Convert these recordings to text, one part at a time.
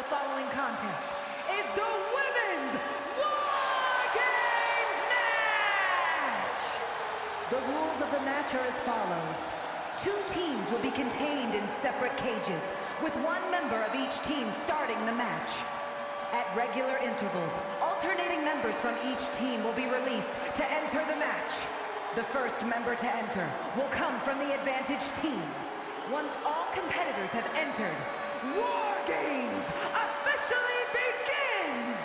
following contest is the Women's Wargames match! The rules of the match are as follows. 2 teams will be contained in separate cages, with 1 member of each team starting the match. At regular intervals, alternating members from each team will be released to enter the match. The first member to enter will come from the advantaged team. Once all competitors have entered, Wargames officially begins!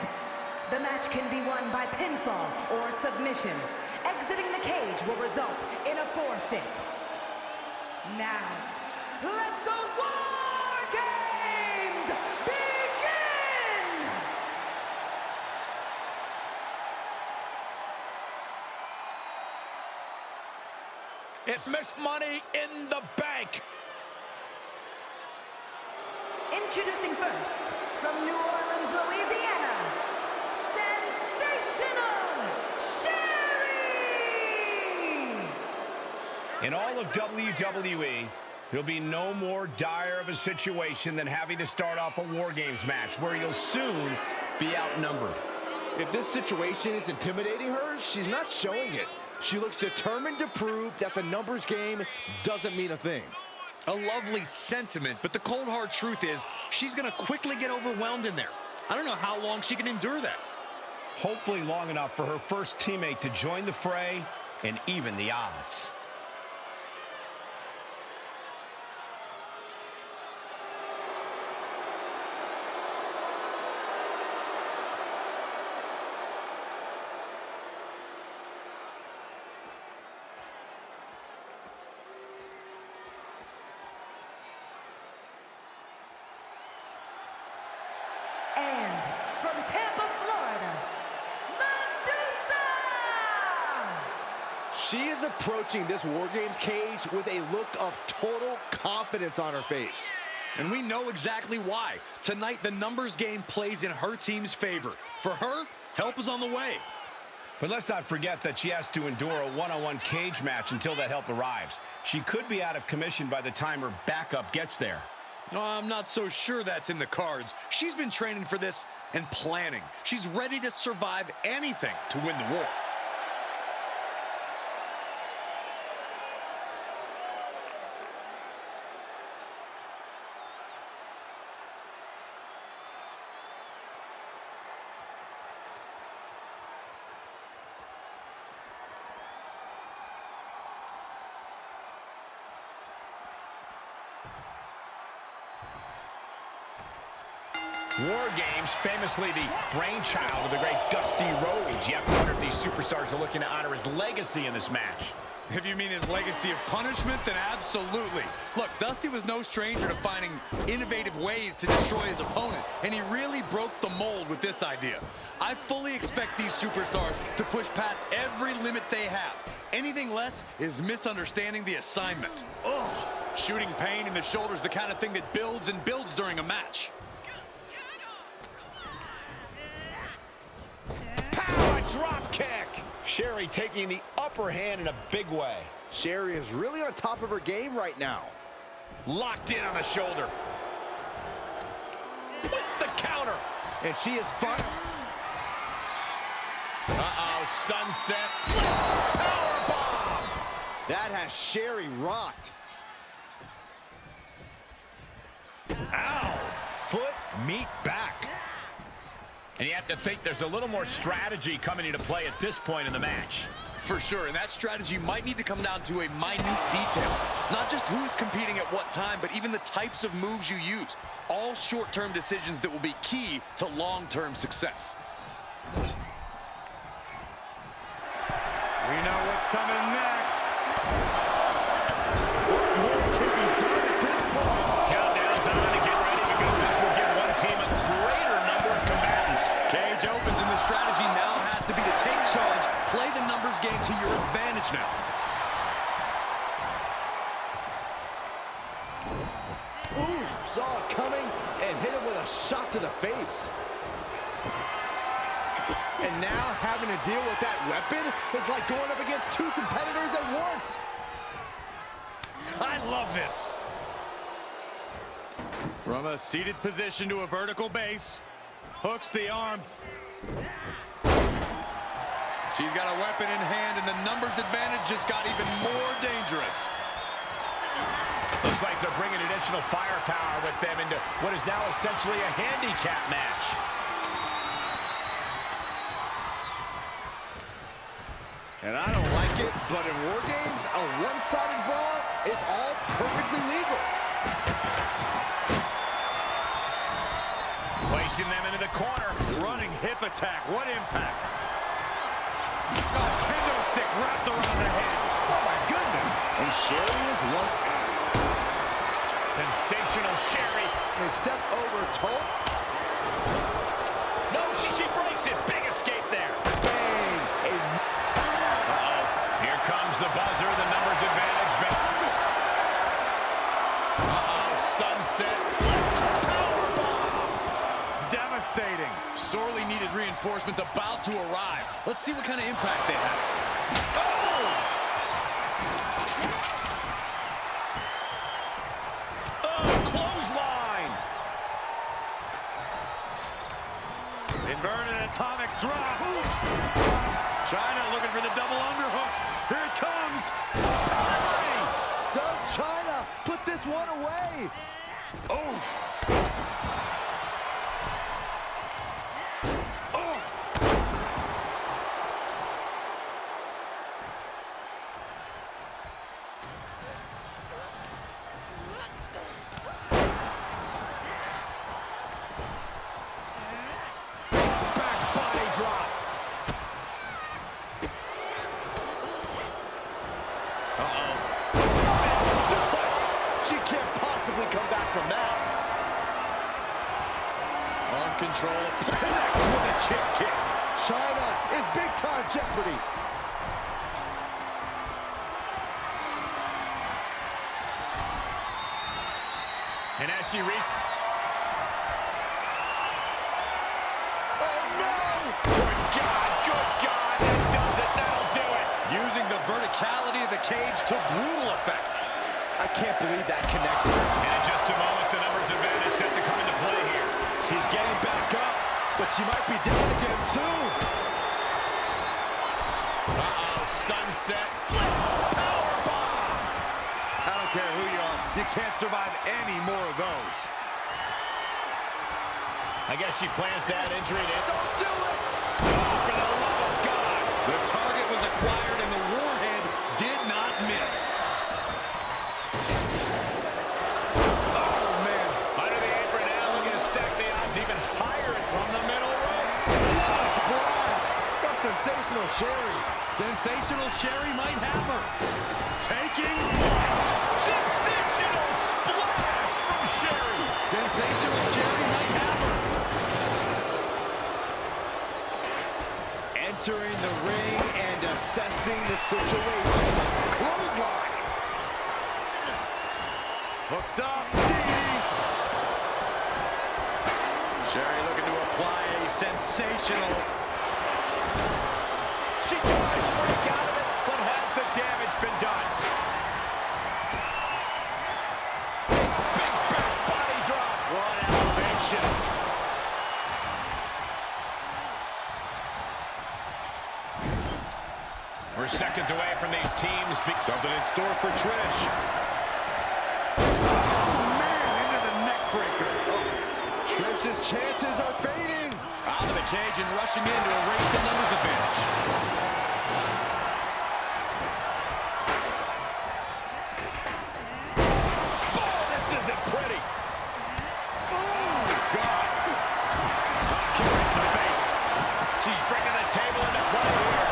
The match can be won by pinfall or submission. Exiting the cage will result in a forfeit. Now, let the Wargames begin! It's Miss Money in the Bank. Introducing first, from New Orleans, Louisiana, Sensational Sherry! In all of WWE, there'll be no more dire of a situation than having to start off a War Games match where you'll soon be outnumbered. If this situation is intimidating her, she's not showing it. She looks determined to prove that the numbers game doesn't mean a thing. A lovely sentiment, but the cold hard truth is she's going to quickly get overwhelmed in there. I don't know how long she can endure that. Hopefully long enough for her first teammate to join the fray and even the odds. And from Tampa, Florida, Medusa! She is approaching this War Games cage with a look of total confidence on her face. And we know exactly why. Tonight, the numbers game plays in her team's favor. For her, help is on the way. But let's not forget that she has to endure a one-on-one cage match until that help arrives. She could be out of commission by the time her backup gets there. I'm not so sure that's in the cards. She's been training for this and planning. She's ready to survive anything to win the war. War Games, famously the brainchild of the great Dusty Rhodes. You have to wonder if these superstars are looking to honor his legacy in this match. If you mean his legacy of punishment, then absolutely. Look, Dusty was no stranger to finding innovative ways to destroy his opponent, and he really broke the mold with this idea. I fully expect these superstars to push past every limit they have. Anything less is misunderstanding the assignment. Ugh. Shooting pain in the shoulder is the kind of thing that builds and builds during a match. Drop kick. Sherry taking the upper hand in a big way. Sherry is really on top of her game right now. Locked in on the shoulder. With the counter. And she is fun. Uh-oh, sunset. Powerbomb. That has Sherry rocked. Ow. Foot meet back. And you have to think there's a little more strategy coming into play at this point in the match. For sure, and that strategy might need to come down to a minute detail. Not just who's competing at what time, but even the types of moves you use. All short-term decisions that will be key to long-term success. We know what's coming next. Countdown's on to get ready because this will give one team a greater number of combatants. Cage opens, and the strategy now has to be to take charge, play the numbers game to your advantage now. Ooh, saw it coming and hit him with a shot to the face. And now having to deal with that weapon is like going up against 2 competitors at once. I love this. From a seated position to a vertical base. Hooks the arm. She's got a weapon in hand, and the numbers advantage just got even more dangerous. Looks like they're bringing additional firepower with them into what is now essentially a handicap match. And I don't like it, but in War Games, a one-sided brawl is all perfectly legal. Placing them into the corner. Running hip attack. What impact? Oh, kendo stick wrapped around the head. Oh, my goodness. And Sherry is once out. Sensational Sherry. They step over Tope. No, she breaks it. Big escape there. Bang. Uh-oh. Here comes the buzzer. The numbers advantage. Uh-oh. Sunset flip. Powerbomb. Devastating. Sorely needed reinforcements about to arrive. Let's see what kind of impact they have. Oh! Oh, clothesline. Inverted atomic drop. China looking for the double underhook. Here it comes. Does China put this one away? Oof. Control, connects with a chip kick. China in big-time jeopardy. And as she reaches... Oh, no! Good God, that does it, that'll do it. Using the verticality of the cage to brutal effect. I can't believe that connected. And in just a moment, the numbers advantage set to come into play here. She's getting back up, but she might be down again soon. Uh-oh, sunset flip, powerbomb. I don't care who you are. You can't survive any more of those. I guess she plans to add injury to it. Don't do it! Oh, for the love of God. The target was acquired and the warhead did not miss. Sensational Sherry. Sensational Sherry might have her. Taking flight. Sensational splash from Sherry. Sensational Sherry might have her. Entering the ring and assessing the situation. Clothesline. Hooked up. Sherry looking to apply a sensational... She tries to break out of it, but has the damage been done? Big back body drop. What elevation. We're seconds away from these teams. Something in store for Trish. Oh, man, into the neck breaker. Trish's chances are fading. Out of the cage and rushing in to erase the numbers advantage. Oh, this isn't pretty. Oh, God. Kick right in the face. She's bringing the table into play here.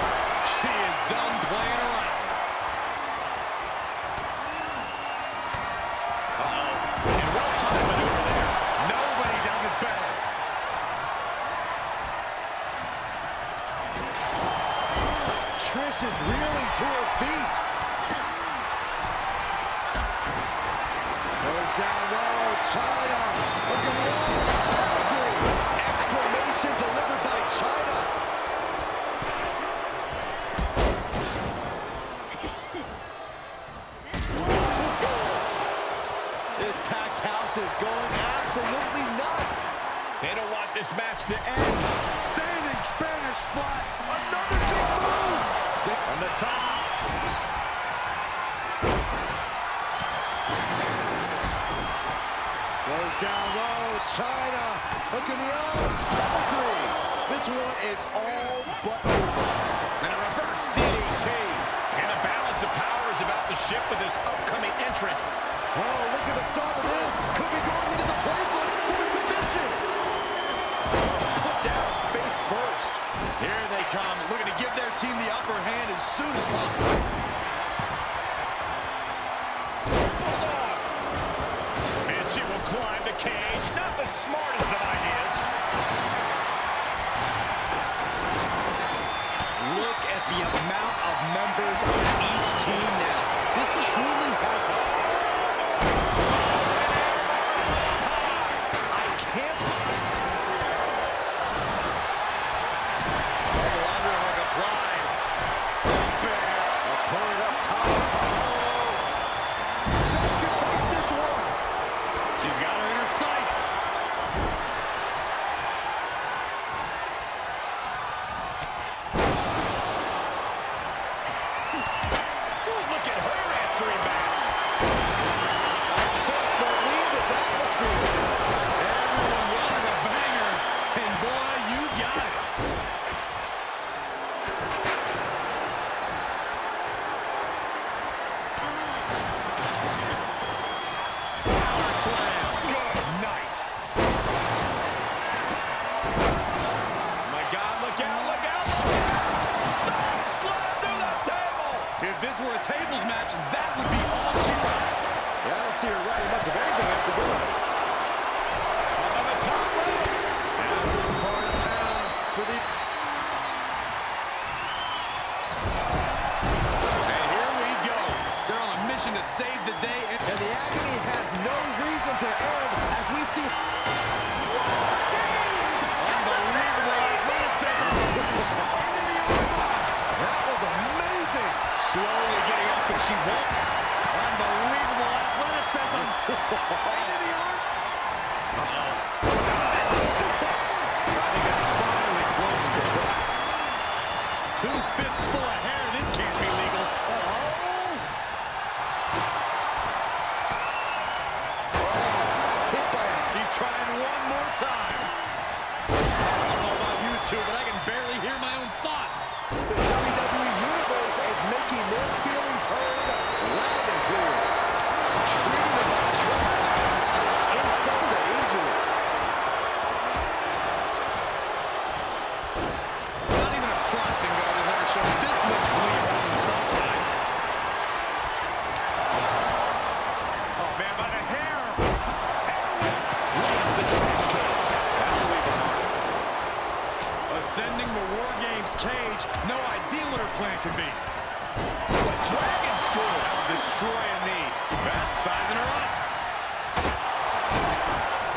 She is done playing around. Uh-oh. And well-timed maneuver there. Nobody does it better. Trish is reeling to her feet. Goes down low. China. Look at the arms. Pedigree. Exclamation delivered by China. This packed house is going out. Standing Spanish fly. Another big move. From the top. Goes down low. China. Hook in the arms. Pedigree. This one is all but over. And a reverse DDT. And a balance of power is about to shift with this upcoming entrant. Oh, look at the start of this. Could be going into the playbook for submission. Oh, put down face first. Here they come, looking to give their team the upper hand as soon as possible. And she will climb the cage. Not the smartest of ideas. Look at the amount of members on each team now. This is truly happening. I can't. Double underhook applied. Pull it up top. That could take this one. She's got her in her sights. Ooh, look at her answering back. I can't believe this atmosphere. Everyone wanted a banger, and boy, you got it. Power slam. Good night. My God, look out, look out, look out. Stop, slam through the table. If this were a tables match, that would be all she wrote. Yeah, I don't see her writing much of anything after going. On the top rope. Now this part of town for the... And here we go. They're on a mission to save the day. And the agony has no reason to end as we see... Unbelievable athleticism. That was amazing! Slowly getting up, and she won't. Unbelievable athleticism. Into the arm. Suplex. I think that finally closes the book. 2 fists full of hair. This can't be legal. Hit by... She's trying one more time. I don't know about you two, but I can barely hear my own thoughts. The WWE Universe is making their feelings heard loud and clear. Treating them like trash, adding insult to injury. Not even a crossing guard has ever shown this much glee on the stop sign. Oh, man, by the hair. Lands the trash can. That'll leave a mark. Ascending the Wargames cage. No idea what her plan can be. What dragon screw. Destroying knee. That's sizing her up.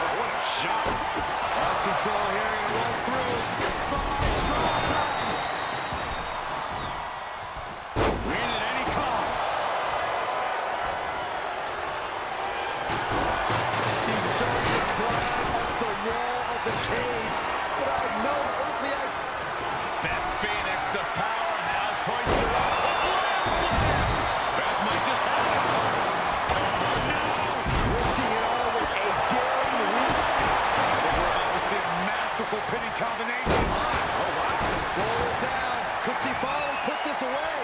Oh, what a shot. Out control here and roll through. Win at any cost. She's starting to climb up the wall of the cage, but I have no earthly idea. Beth Phoenix, the powerhouse, hoists her up. Lamb slam. Beth might just have it. Risking it all with a daring leap. We're about to see a masterful pinning combination. Oh, wow. Shoulders down. Could she finally put this away?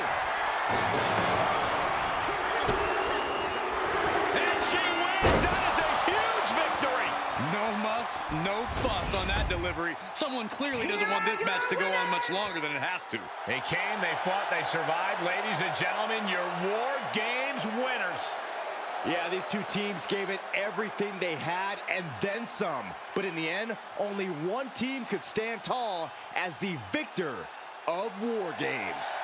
And she wins. That is a huge victory. No muss, no fuss on that delivery. Someone clearly doesn't want this match to go on much longer than it has to. They came, they fought, they survived. Ladies and gentlemen, your War Games winners. Yeah, these two teams gave it everything they had and then some. But in the end, only one team could stand tall as the victor of War Games.